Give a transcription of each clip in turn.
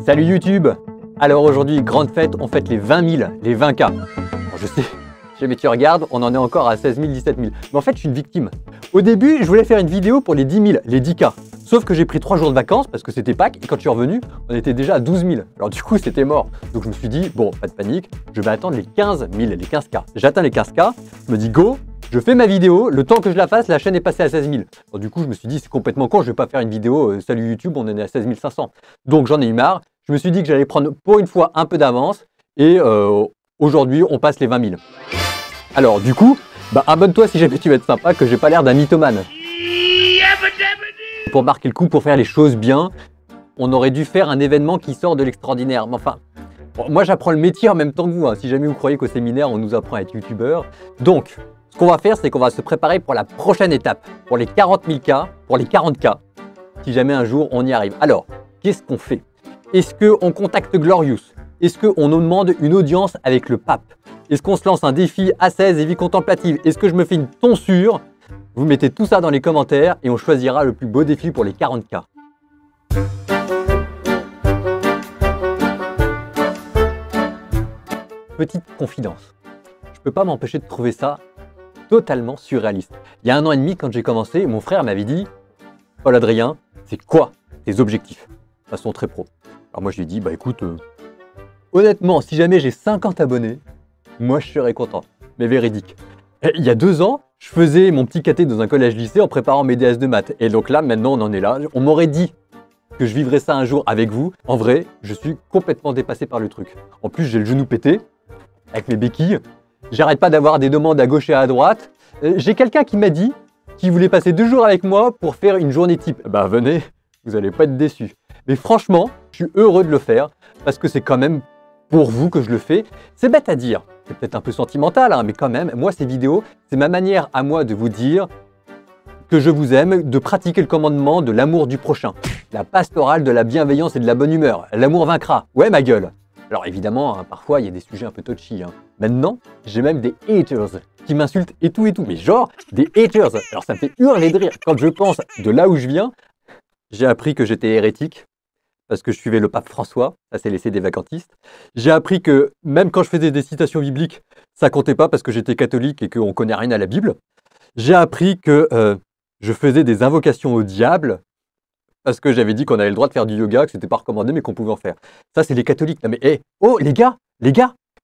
Salut YouTube. Alors aujourd'hui, grande fête, on fête les 20 000, les 20K. Bon, je sais, mais tu regardes, on en est encore à 16 000, 17 000. Mais en fait, je suis une victime. Au début, je voulais faire une vidéo pour les 10 000, les 10K. Sauf que j'ai pris 3 jours de vacances parce que c'était Pâques et quand je suis revenu, on était déjà à 12 000. Alors du coup, c'était mort. Donc je me suis dit, bon, pas de panique, je vais attendre les 15 000, les 15K. J'atteins les 15K, je me dis go, je fais ma vidéo, le temps que je la fasse, la chaîne est passée à 16 000. Alors, du coup, je me suis dit, c'est complètement con, je vais pas faire une vidéo, salut YouTube, on en est à 16 500. Donc j'en ai eu marre. Je me suis dit que j'allais prendre pour une fois un peu d'avance et aujourd'hui, on passe les 20 000. Alors du coup, abonne-toi si jamais tu veux être sympa, que j'ai pas l'air d'un mythomane. Pour marquer le coup, pour faire les choses bien, on aurait dû faire un événement qui sort de l'extraordinaire. Mais enfin, bon, moi j'apprends le métier en même temps que vous, hein. Si jamais vous croyez qu'au séminaire, on nous apprend à être youtubeur. Donc, ce qu'on va faire, c'est qu'on va se préparer pour la prochaine étape, pour les 40 000 K, pour les 40K, si jamais un jour on y arrive. Alors, qu'est-ce qu'on fait? Est-ce qu'on contacte Glorious? Est-ce qu'on nous demande une audience avec le pape? Est-ce qu'on se lance un défi ascèse et vie contemplative? Est-ce que je me fais une tonsure? Vous mettez tout ça dans les commentaires et on choisira le plus beau défi pour les 40K. Petite confidence, je peux pas m'empêcher de trouver ça totalement surréaliste. Il y a 1 an et demi, quand j'ai commencé, mon frère m'avait dit « Paul Adrien, c'est quoi tes objectifs ?» De façon très pro. Alors moi je lui ai dit, écoute, honnêtement, si jamais j'ai 50 abonnés, moi je serais content, mais véridique. Et il y a 2 ans, je faisais mon petit caté dans un collège-lycée en préparant mes DS de maths. Et donc là, maintenant on en est là. On m'aurait dit que je vivrais ça un jour avec vous. En vrai, je suis complètement dépassé par le truc. En plus, j'ai le genou pété, avec mes béquilles. J'arrête pas d'avoir des demandes à gauche et à droite. J'ai quelqu'un qui m'a dit qu'il voulait passer 2 jours avec moi pour faire une journée type. Venez, vous allez pas être déçus. Mais franchement, je suis heureux de le faire parce que c'est quand même pour vous que je le fais. C'est bête à dire, c'est peut-être un peu sentimental, hein, mais quand même, moi ces vidéos, c'est ma manière à moi de vous dire que je vous aime, de pratiquer le commandement de l'amour du prochain, la pastorale de la bienveillance et de la bonne humeur. L'amour vaincra. Ouais, ma gueule. Alors évidemment, hein, parfois il y a des sujets un peu touchy. Hein. Maintenant, j'ai même des haters qui m'insultent et tout. Mais genre, des haters. Alors ça me fait hurler de rire. Quand je pense de là où je viens, j'ai appris que j'étais hérétique parce que je suivais le pape François, ça c'est l'essai des vacantistes. J'ai appris que même quand je faisais des citations bibliques, ça comptait pas parce que j'étais catholique et qu'on connaît rien à la Bible. J'ai appris que je faisais des invocations au diable parce que j'avais dit qu'on avait le droit de faire du yoga, que c'était pas recommandé mais qu'on pouvait en faire. Ça c'est les catholiques. Non mais oh les gars,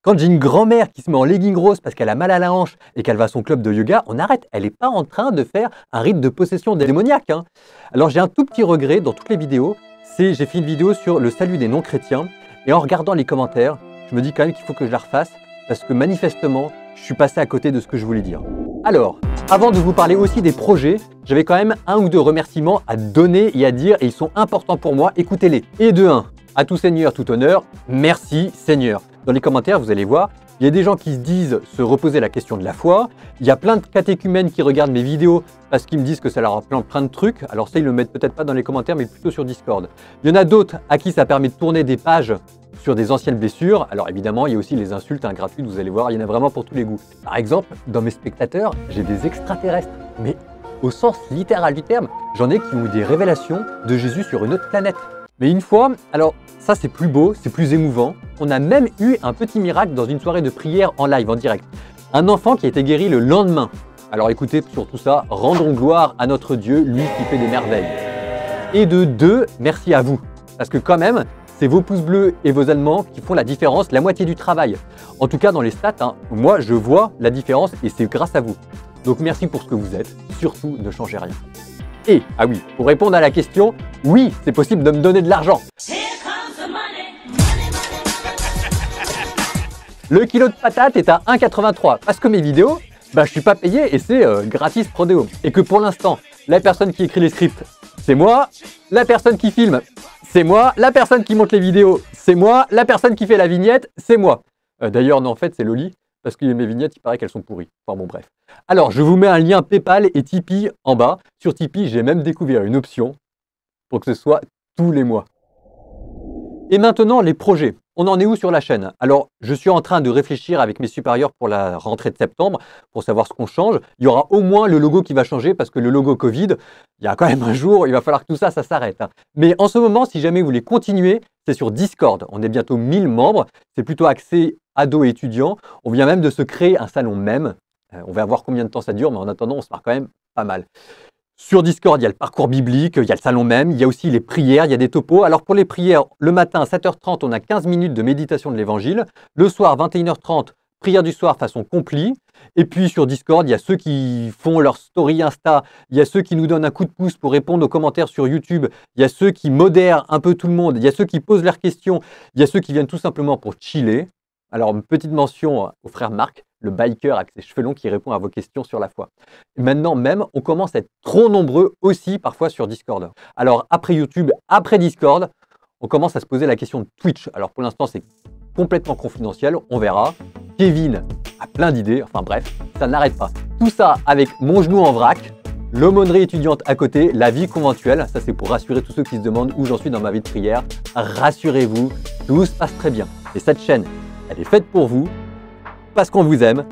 quand j'ai une grand-mère qui se met en legging rose parce qu'elle a mal à la hanche et qu'elle va à son club de yoga, on arrête. Elle n'est pas en train de faire un rite de possession démoniaque. Hein. Alors j'ai un tout petit regret dans toutes les vidéos, c'est j'ai fait une vidéo sur le salut des non-chrétiens et en regardant les commentaires, je me dis quand même qu'il faut que je la refasse parce que manifestement, je suis passé à côté de ce que je voulais dire. Alors, avant de vous parler aussi des projets, j'avais quand même 1 ou 2 remerciements à donner et à dire et ils sont importants pour moi, écoutez-les. Et de 1, à tout Seigneur, tout honneur, merci Seigneur. Dans les commentaires, vous allez voir, il y a des gens qui se disent se reposer la question de la foi. Il y a plein de catéchumènes qui regardent mes vidéos parce qu'ils me disent que ça leur apprend plein de trucs. Alors ça, ils le mettent peut-être pas dans les commentaires, mais plutôt sur Discord. Il y en a d'autres à qui ça permet de tourner des pages sur des anciennes blessures. Alors évidemment, il y a aussi les insultes gratuites, vous allez voir, il y en a vraiment pour tous les goûts. Par exemple, dans mes spectateurs, j'ai des extraterrestres, mais au sens littéral du terme. J'en ai qui ont eu des révélations de Jésus sur une autre planète. Mais une fois, alors ça c'est plus beau, c'est plus émouvant, on a même eu un petit miracle dans une soirée de prière en live, en direct. Un enfant qui a été guéri le lendemain. Alors écoutez, sur tout ça, rendons gloire à notre Dieu, lui qui fait des merveilles. Et de 2, merci à vous. Parce que quand même, c'est vos pouces bleus et vos allemands qui font la différence, la moitié du travail. En tout cas dans les stats, hein, moi je vois la différence et c'est grâce à vous. Donc merci pour ce que vous êtes, surtout ne changez rien. Et, ah oui, pour répondre à la question, oui, c'est possible de me donner de l'argent. Le kilo de patates est à 1,83 parce que mes vidéos, je suis pas payé et c'est gratis Prodeo. Et que pour l'instant, la personne qui écrit les scripts, c'est moi. La personne qui filme, c'est moi. La personne qui monte les vidéos, c'est moi. La personne qui fait la vignette, c'est moi. D'ailleurs, non, en fait, c'est Loli. Parce que mes vignettes, il paraît qu'elles sont pourries. Enfin bon, bref. Alors, je vous mets un lien PayPal et Tipeee en bas. Sur Tipeee, j'ai même découvert une option pour que ce soit tous les mois. Et maintenant, les projets. On en est où sur la chaîne? Alors, je suis en train de réfléchir avec mes supérieurs pour la rentrée de septembre, pour savoir ce qu'on change. Il y aura au moins le logo qui va changer parce que le logo Covid, il y a quand même un jour, il va falloir que tout ça, ça s'arrête. Mais en ce moment, si jamais vous voulez continuer, c'est sur Discord. On est bientôt 1000 membres. C'est plutôt axé ados et étudiants. On vient même de se créer un salon même. On va voir combien de temps ça dure, mais en attendant, on se marre quand même pas mal. Sur Discord, il y a le parcours biblique, il y a le salon même, il y a aussi les prières, il y a des topos. Alors pour les prières, le matin à 7h30, on a 15 minutes de méditation de l'évangile. Le soir, 21h30, prière du soir façon compli. Et puis sur Discord, il y a ceux qui font leur story Insta, il y a ceux qui nous donnent un coup de pouce pour répondre aux commentaires sur YouTube, il y a ceux qui modèrent un peu tout le monde, il y a ceux qui posent leurs questions, il y a ceux qui viennent tout simplement pour chiller. Alors une petite mention au frère Marc, le biker avec ses cheveux longs qui répond à vos questions sur la foi. Et maintenant même, on commence à être trop nombreux aussi parfois sur Discord. Alors après YouTube, après Discord, on commence à se poser la question de Twitch. Alors pour l'instant, c'est complètement confidentiel, on verra. Kevin a plein d'idées, enfin bref, ça n'arrête pas. Tout ça avec mon genou en vrac, l'aumônerie étudiante à côté, la vie conventuelle. Ça c'est pour rassurer tous ceux qui se demandent où j'en suis dans ma vie de prière. Rassurez-vous, tout se passe très bien. Et cette chaîne, elle est faite pour vous, parce qu'on vous aime.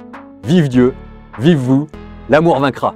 Vive Dieu, vive vous, l'amour vaincra.